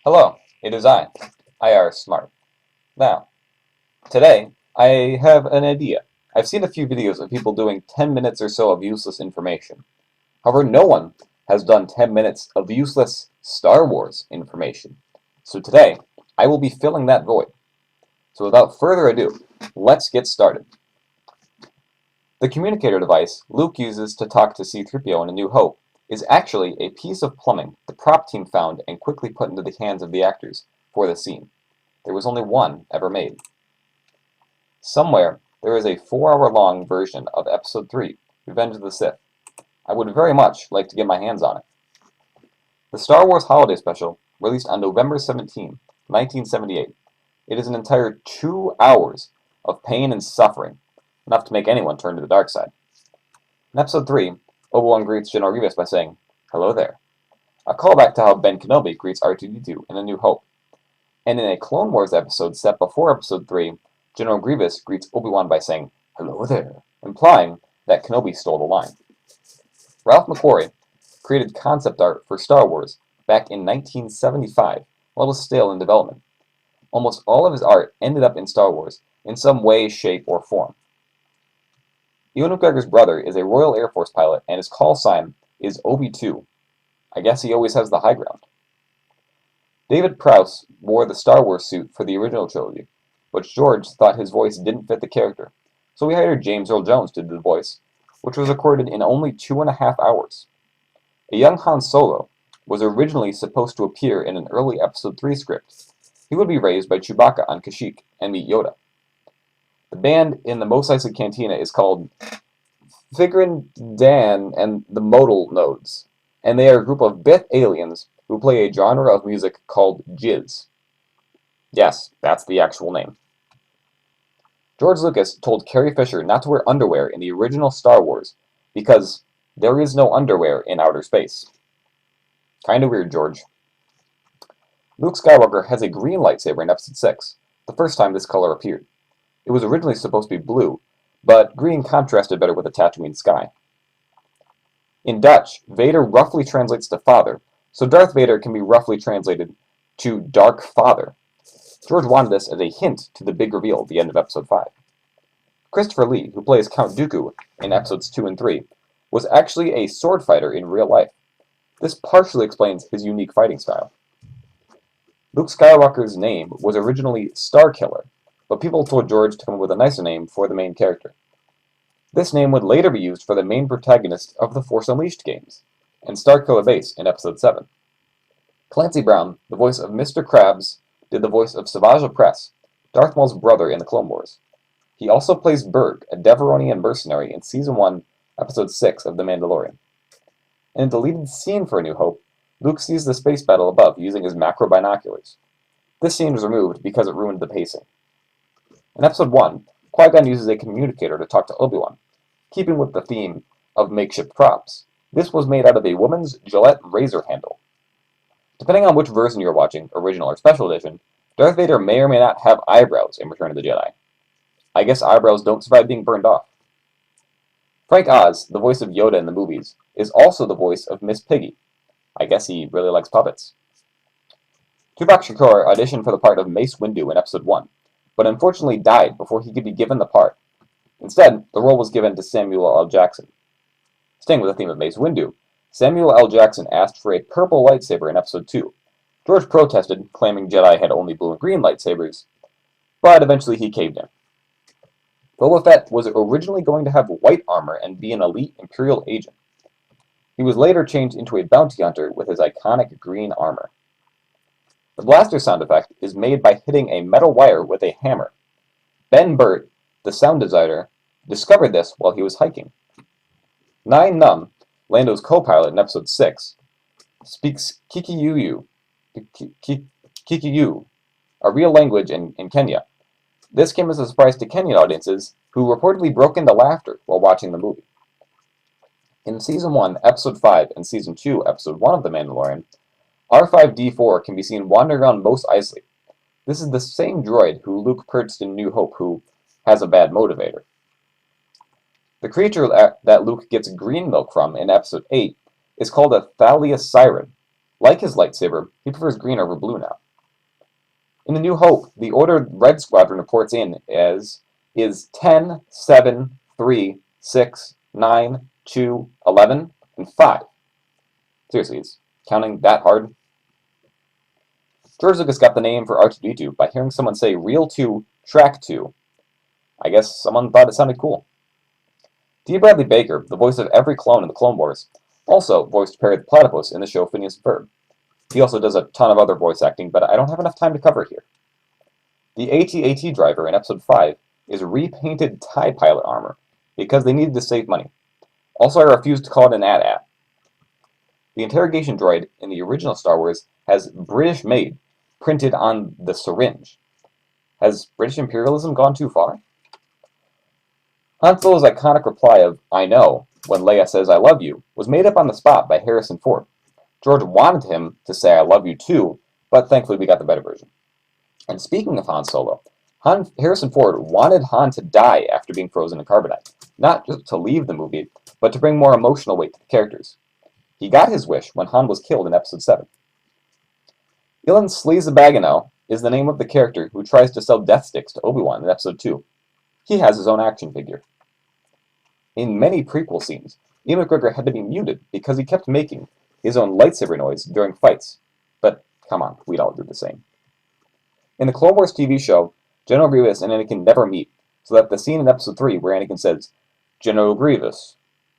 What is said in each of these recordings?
Hello, it is IARESMART. Now, today, I have an idea. I've seen a few videos of people doing 10 minutes or so of useless information. However, no one has done 10 minutes of useless Star Wars information. So today, I will be filling that void. So without further ado, let's get started. The communicator device Luke uses to talk to C-3PO in A New Hope is actually a piece of plumbing the prop team found and quickly put into the hands of the actors for the scene. There was only one ever made. Somewhere, there is a 4-hour-long version of Episode 3, Revenge of the Sith. I would very much like to get my hands on it. The Star Wars Holiday Special, released on November 17, 1978. It is an entire 2 hours of pain and suffering, enough to make anyone turn to the dark side. In Episode 3, Obi-Wan greets General Grievous by saying, "Hello there," a callback to how Ben Kenobi greets R2-D2 in A New Hope. And in a Clone Wars episode set before Episode 3, General Grievous greets Obi-Wan by saying, "Hello there," implying that Kenobi stole the line. Ralph McQuarrie created concept art for Star Wars back in 1975 while it was still in development. Almost all of his art ended up in Star Wars in some way, shape, or form. Ewan McGregor's brother is a Royal Air Force pilot and his call sign is Obi-2. I guess he always has the high ground. David Prowse wore the Star Wars suit for the original trilogy, but George thought his voice didn't fit the character, so he hired James Earl Jones to do the voice, which was recorded in only 2.5 hours. A young Han Solo was originally supposed to appear in an early Episode 3 script. He would be raised by Chewbacca on Kashyyyk and meet Yoda. The band in the Mos Eisley Cantina is called Figrin Dan and the Modal Nodes, and they are a group of Bith aliens who play a genre of music called jizz. Yes, that's the actual name. George Lucas told Carrie Fisher not to wear underwear in the original Star Wars because there is no underwear in outer space. Kinda weird, George. Luke Skywalker has a green lightsaber in Episode 6, the first time this color appeared. It was originally supposed to be blue, but green contrasted better with the Tatooine sky. In Dutch, Vader roughly translates to father, so Darth Vader can be roughly translated to Dark Father. George wanted this as a hint to the big reveal at the end of Episode 5. Christopher Lee, who plays Count Dooku in Episodes 2 and 3, was actually a sword fighter in real life. This partially explains his unique fighting style. Luke Skywalker's name was originally Starkiller, but people told George to come up with a nicer name for the main character. This name would later be used for the main protagonist of the Force Unleashed games, and Starkiller Base in Episode 7. Clancy Brown, the voice of Mr. Krabs, did the voice of Savage Opress, Darth Maul's brother in the Clone Wars. He also plays Berg, a Deveronian mercenary in Season 1, Episode 6 of The Mandalorian. In a deleted scene for A New Hope, Luke sees the space battle above using his macro binoculars. This scene was removed because it ruined the pacing. In Episode 1, Qui-Gon uses a communicator to talk to Obi-Wan. Keeping with the theme of makeshift props, this was made out of a woman's Gillette razor handle. Depending on which version you're watching, original or special edition, Darth Vader may or may not have eyebrows in Return of the Jedi. I guess eyebrows don't survive being burned off. Frank Oz, the voice of Yoda in the movies, is also the voice of Miss Piggy. I guess he really likes puppets. Tupac Shakur auditioned for the part of Mace Windu in Episode 1, but unfortunately died before he could be given the part. Instead, the role was given to Samuel L. Jackson. Staying with the theme of Mace Windu, Samuel L. Jackson asked for a purple lightsaber in Episode 2. George protested, claiming Jedi had only blue and green lightsabers, but eventually he caved in. Boba Fett was originally going to have white armor and be an elite Imperial agent. He was later changed into a bounty hunter with his iconic green armor. The blaster sound effect is made by hitting a metal wire with a hammer. Ben Burt, the sound designer, discovered this while he was hiking. Nine Num, Lando's co-pilot in Episode 6, speaks Kikuyu, a real language in Kenya. This came as a surprise to Kenyan audiences, who reportedly broke into laughter while watching the movie. In Season 1, Episode 5, and Season 2, Episode 1 of The Mandalorian, R5-D4 can be seen wandering around Mos Eisley. This is the same droid who Luke purchased in New Hope who has a bad motivator. The creature that Luke gets green milk from in Episode 8 is called a Thalia Siren. Like his lightsaber, he prefers green over blue now. In The New Hope, the order Red Squadron reports in as is 10, 7, 3, 6, 9, 2, 11, and 5. Seriously, is counting that hard? George Lucas got the name for R2-D2 by hearing someone say Reel 2, Track 2. I guess someone thought it sounded cool. D. Bradley Baker, the voice of every clone in the Clone Wars, also voiced Perry the Platypus in the show Phineas and Ferb. He also does a ton of other voice acting, but I don't have enough time to cover it here. The AT-AT driver in Episode 5 is repainted TIE pilot armor because they needed to save money. Also, I refuse to call it an AT-AT. The interrogation droid in the original Star Wars has British made printed on the syringe. Has British imperialism gone too far? Han Solo's iconic reply of, "I know," when Leia says, "I love you," was made up on the spot by Harrison Ford. George wanted him to say, "I love you too," but thankfully we got the better version. And speaking of Han Solo, Harrison Ford wanted Han to die after being frozen in carbonite, not just to leave the movie, but to bring more emotional weight to the characters. He got his wish when Han was killed in Episode 7. Ilan Sleazebagano is the name of the character who tries to sell death sticks to Obi-Wan in Episode 2. He has his own action figure. In many prequel scenes, Ian McGregor had to be muted because he kept making his own lightsaber noise during fights. But come on, we'd all do the same. In the Clone Wars TV show, General Grievous and Anakin never meet, so that the scene in Episode 3 where Anakin says, "General Grievous,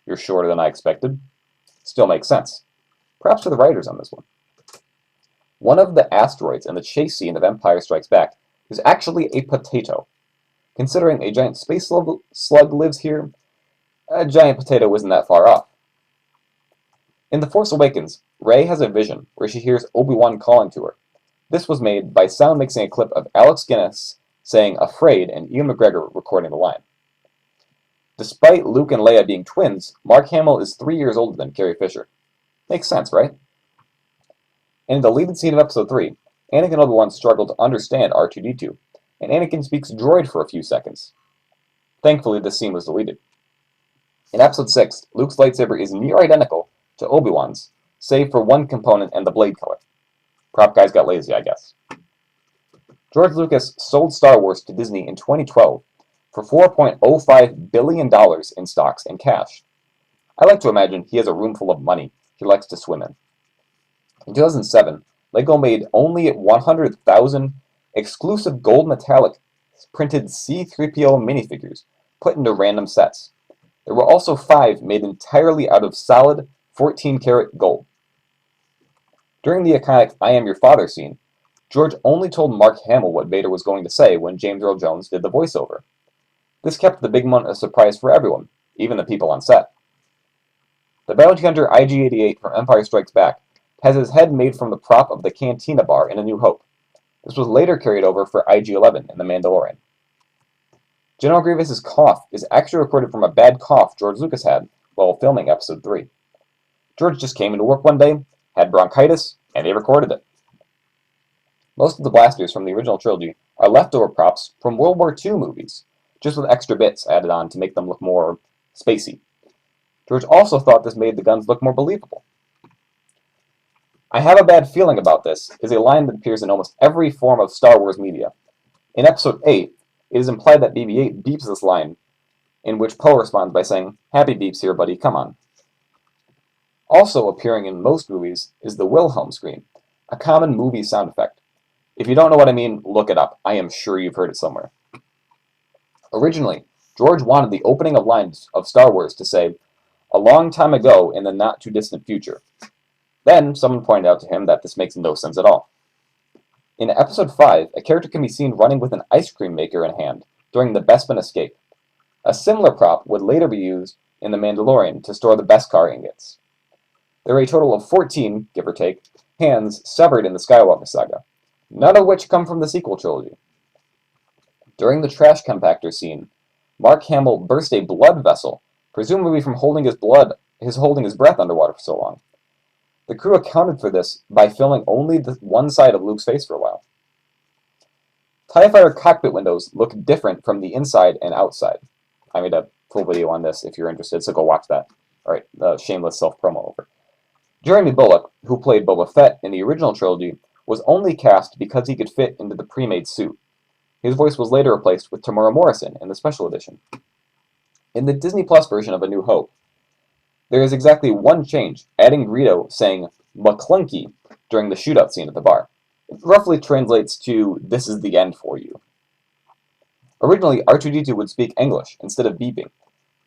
you're shorter than I expected," still makes sense. Perhaps for the writers on this one. One of the asteroids in the chase scene of Empire Strikes Back is actually a potato. Considering a giant space slug lives here, a giant potato isn't that far off. In The Force Awakens, Rey has a vision where she hears Obi-Wan calling to her. This was made by sound mixing a clip of Alex Guinness saying "afraid" and Ewan McGregor recording the line. Despite Luke and Leia being twins, Mark Hamill is 3 years older than Carrie Fisher. Makes sense, right? In the deleted scene of Episode 3, Anakin and Obi-Wan struggle to understand R2-D2, and Anakin speaks droid for a few seconds. Thankfully, this scene was deleted. In Episode 6, Luke's lightsaber is near identical to Obi-Wan's, save for one component and the blade color. Prop guys got lazy, I guess. George Lucas sold Star Wars to Disney in 2012 for $4.05 billion in stocks and cash. I like to imagine he has a room full of money he likes to swim in. In 2007, Lego made only 100,000 exclusive gold metallic printed C-3PO minifigures put into random sets. There were also 5 made entirely out of solid 14-karat gold. During the iconic "I am your father" scene, George only told Mark Hamill what Vader was going to say when James Earl Jones did the voiceover. This kept the big moment a surprise for everyone, even the people on set. The bounty hunter IG-88 from Empire Strikes Back has his head made from the prop of the Cantina bar in A New Hope. This was later carried over for IG-11 in The Mandalorian. General Grievous's cough is actually recorded from a bad cough George Lucas had while filming Episode 3. George just came into work one day, had bronchitis, and they recorded it. Most of the blasters from the original trilogy are leftover props from World War II movies, just with extra bits added on to make them look more spacey. George also thought this made the guns look more believable. "I have a bad feeling about this" is a line that appears in almost every form of Star Wars media. In Episode 8, it is implied that BB-8 beeps this line, in which Poe responds by saying, "Happy beeps here, buddy, come on." Also appearing in most movies is the Wilhelm scream, a common movie sound effect. If you don't know what I mean, look it up. I am sure you've heard it somewhere. Originally, George wanted the opening of lines of Star Wars to say, "A long time ago in the not-too-distant future." Then, someone pointed out to him that this makes no sense at all. In Episode 5, a character can be seen running with an ice cream maker in hand during the Bespin escape. A similar prop would later be used in The Mandalorian to store the Beskar ingots. There are a total of 14, give or take, hands severed in the Skywalker saga, none of which come from the sequel trilogy. During the trash compactor scene, Mark Hamill burst a blood vessel, presumably from holding his breath underwater for so long. The crew accounted for this by filming only the one side of Luke's face for a while. TIE Fighter cockpit windows look different from the inside and outside. I made a full video on this if you're interested, so go watch that. Alright, shameless self-promo over. Jeremy Bulloch, who played Boba Fett in the original trilogy, was only cast because he could fit into the pre-made suit. His voice was later replaced with Tamora Morrison in the special edition. In the Disney Plus version of A New Hope, there is exactly one change, adding Greedo saying "McClunky" during the shootout scene at the bar. It roughly translates to "this is the end for you." Originally, R2-D2 would speak English instead of beeping.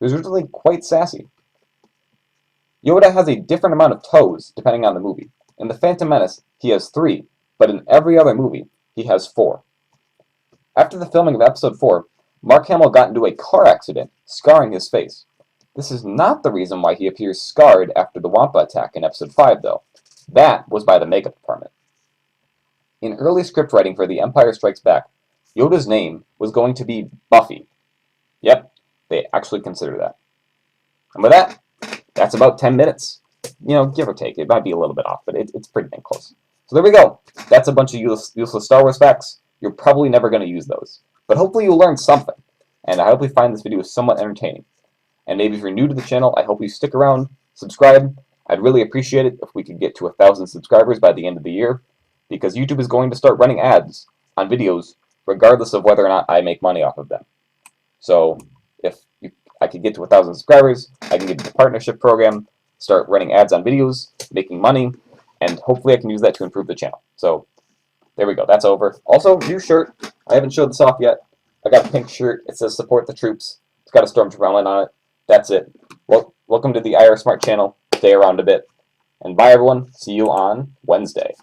He was originally quite sassy. Yoda has a different amount of toes depending on the movie. In The Phantom Menace, he has 3, but in every other movie, he has 4. After the filming of Episode 4, Mark Hamill got into a car accident, scarring his face. This is not the reason why he appears scarred after the Wampa attack in Episode 5, though. That was by the makeup department. In early script writing for The Empire Strikes Back, Yoda's name was going to be Buffy. Yep, they actually considered that. And with that, that's about 10 minutes. You know, give or take. It might be a little bit off, but it's pretty dang close. So there we go. That's a bunch of useless Star Wars facts. You're probably never going to use those. But hopefully you'll learn something. And I hope you find this video somewhat entertaining. And maybe if you're new to the channel, I hope you stick around, subscribe. I'd really appreciate it if we could get to 1,000 subscribers by the end of the year, because YouTube is going to start running ads on videos regardless of whether or not I make money off of them. So if I could get to 1,000 subscribers, I can get to the partnership program, start running ads on videos, making money, and hopefully I can use that to improve the channel. So there we go. That's over. Also, new shirt. I haven't showed this off yet. I got a pink shirt. It says support the troops. It's got a Stormtrooper outline on it. That's it. Well, welcome to the IARESMART channel. Stay around a bit. And bye, everyone. See you on Wednesday.